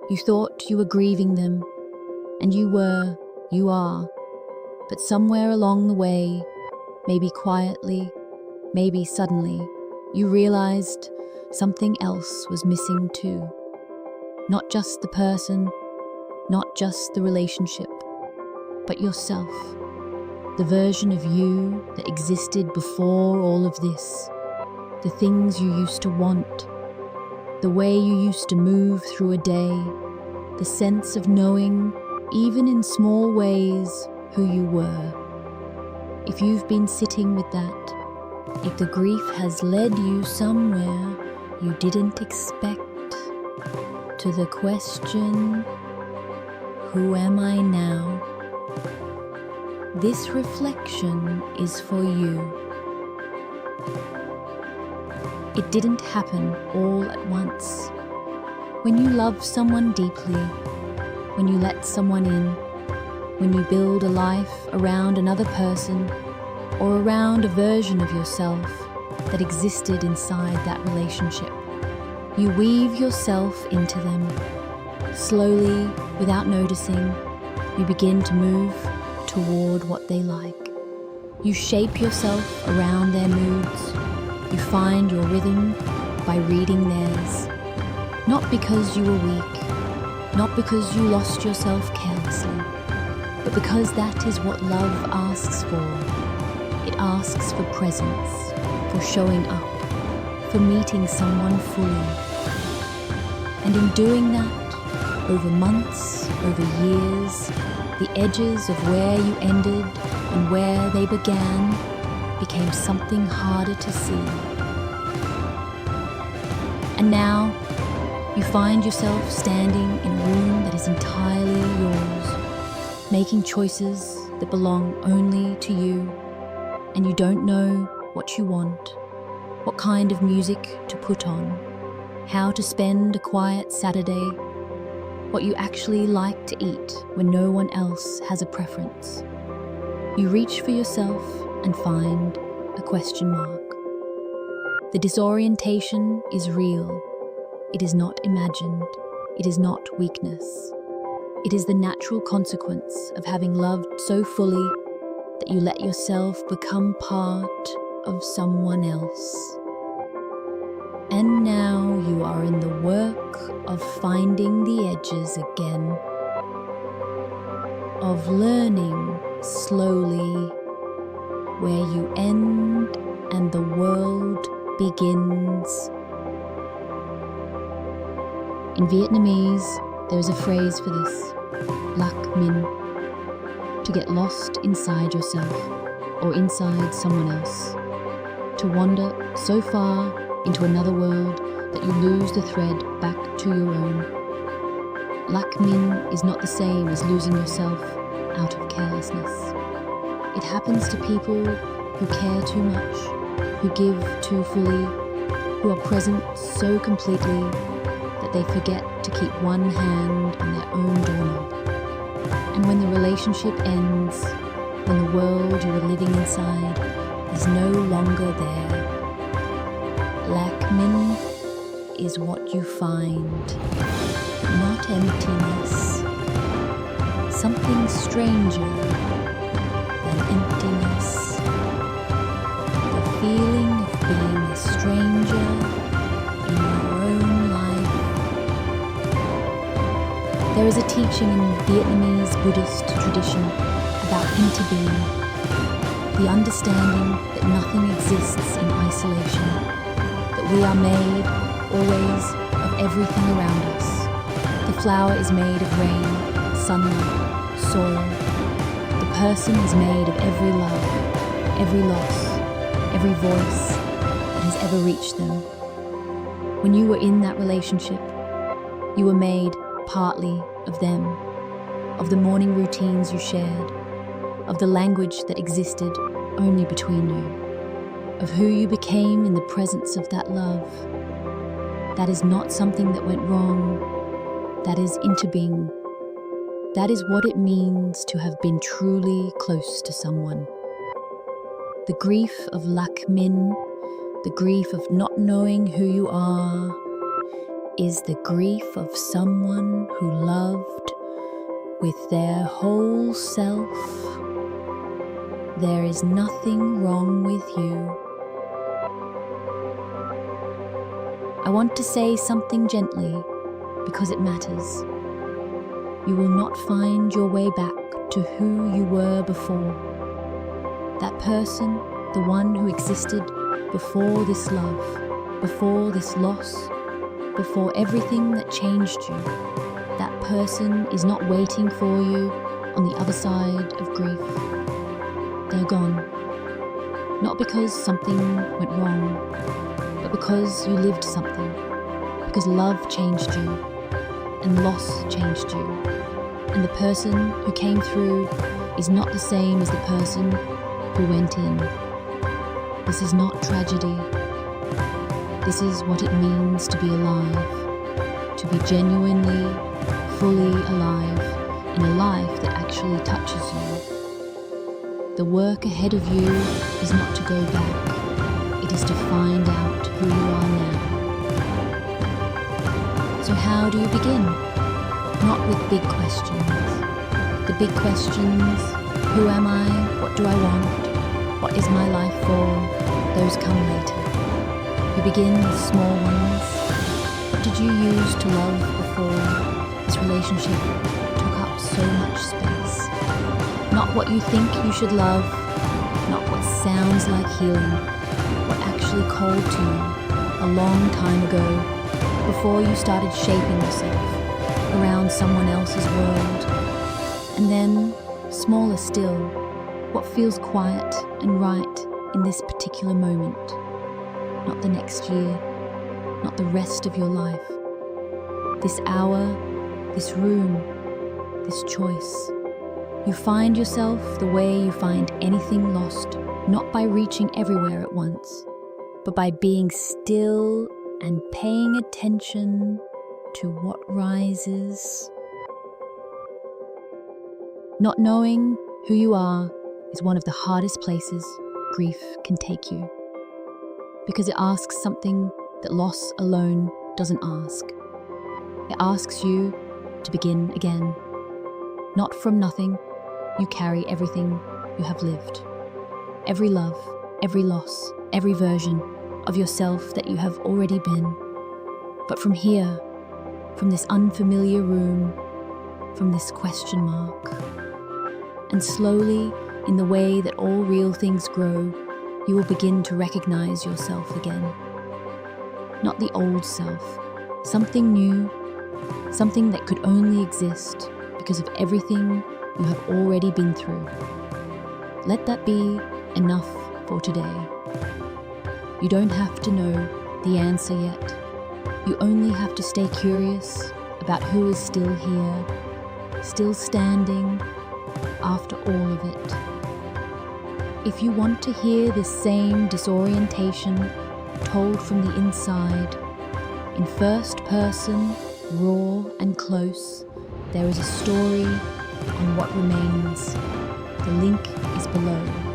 You thought you were grieving them, and you were, you are. But somewhere along the way, maybe quietly, maybe suddenly, you realized something else was missing too. Not just the person, not just the relationship, but yourself. The version of you that existed before all of this. The things you used to want. The way you used to move through a day. The sense of knowing, even in small ways, who you were. If you've been sitting with that, if the grief has led you somewhere you didn't expect, to the question, who am I now? This reflection is for you. It didn't happen all at once. When you love someone deeply, when you let someone in, when you build a life around another person or around a version of yourself that existed inside that relationship, you weave yourself into them. Slowly, without noticing, you begin to move toward what they like. You shape yourself around their moods. You find your rhythm by reading theirs. Not because you were weak, not because you lost yourself carelessly, but because that is what love asks for. It asks for presence, for showing up, for meeting someone fully. And in doing that, over months, over years, the edges of where you ended and where they began became something harder to see. And now, you find yourself standing in a room that is entirely yours, making choices that belong only to you, and you don't know what you want, what kind of music to put on, how to spend a quiet Saturday, what you actually like to eat when no one else has a preference. You reach for yourself and find a question mark. The disorientation is real. It is not imagined. It is not weakness. It is the natural consequence of having loved so fully that you let yourself become part of someone else. And now you are in the work of finding the edges again, of learning slowly where you end and the world begins. In Vietnamese, there is a phrase for this, lạc mình, to get lost inside yourself or inside someone else, to wander so far into another world that you lose the thread back to your own. Lạc mình is not the same as losing yourself out of carelessness. It happens to people who care too much, who give too fully, who are present so completely that they forget to keep one hand on their own doorknob. And when the relationship ends, when the world you were living inside is no longer there, lạc mình is what you find, not emptiness, something stranger than emptiness, the feeling of being a stranger in your own life. There is a teaching in Vietnamese Buddhist tradition about Interbeing, the understanding that nothing exists in isolation, that we are made, always, of everything around us. The flower is made of rain, sunlight, soil. The person is made of every love, every loss, every voice that has ever reached them. When you were in that relationship, you were made partly of them, of the morning routines you shared, of the language that existed only between you, of who you became in the presence of that love. That is not something that went wrong. That is interbeing. That is what it means to have been truly close to someone. The grief of lạc mình, the grief of not knowing who you are, is the grief of someone who loved with their whole self. There is nothing wrong with you. I want to say something gently because it matters. You will not find your way back to who you were before. That person, the one who existed before this love, before this loss, before everything that changed you, that person is not waiting for you on the other side of grief. They're gone. Not because something went wrong, but because you lived something. Because love changed you, and loss changed you. And the person who came through is not the same as the person who went in. This is not tragedy. This is what it means to be alive, to be genuinely, fully alive in a life that actually touches you. The work ahead of you is not to go back, it is to find out who you are now. So how do you begin? Not with big questions. The big questions, who am I? What do I want? What is my life for? Those come later. You begin with small ones. What did you use to love before this relationship took up so much space? Not what you think you should love, not what sounds like healing, what actually called to you a long time ago, before you started shaping yourself around someone else's world. And then, smaller still, what feels quiet and right in this particular moment. Not the next year, not the rest of your life. This hour, this room, this choice. You find yourself the way you find anything lost, not by reaching everywhere at once, but by being still and paying attention to what rises. Not knowing who you are is one of the hardest places grief can take you, because it asks something that loss alone doesn't ask. It asks you to begin again. Not from nothing, you carry everything you have lived. Every love, every loss, every version of yourself that you have already been. But from here, from this unfamiliar room, from this question mark, and slowly, in the way that all real things grow, you will begin to recognize yourself again. Not the old self, something new, something that could only exist because of everything you have already been through. Let that be enough for today. You don't have to know the answer yet. You only have to stay curious about who is still here, still standing after all of it. If you want to hear this same disorientation told from the inside, in first person, raw and close, there is a story on what remains. The link is below.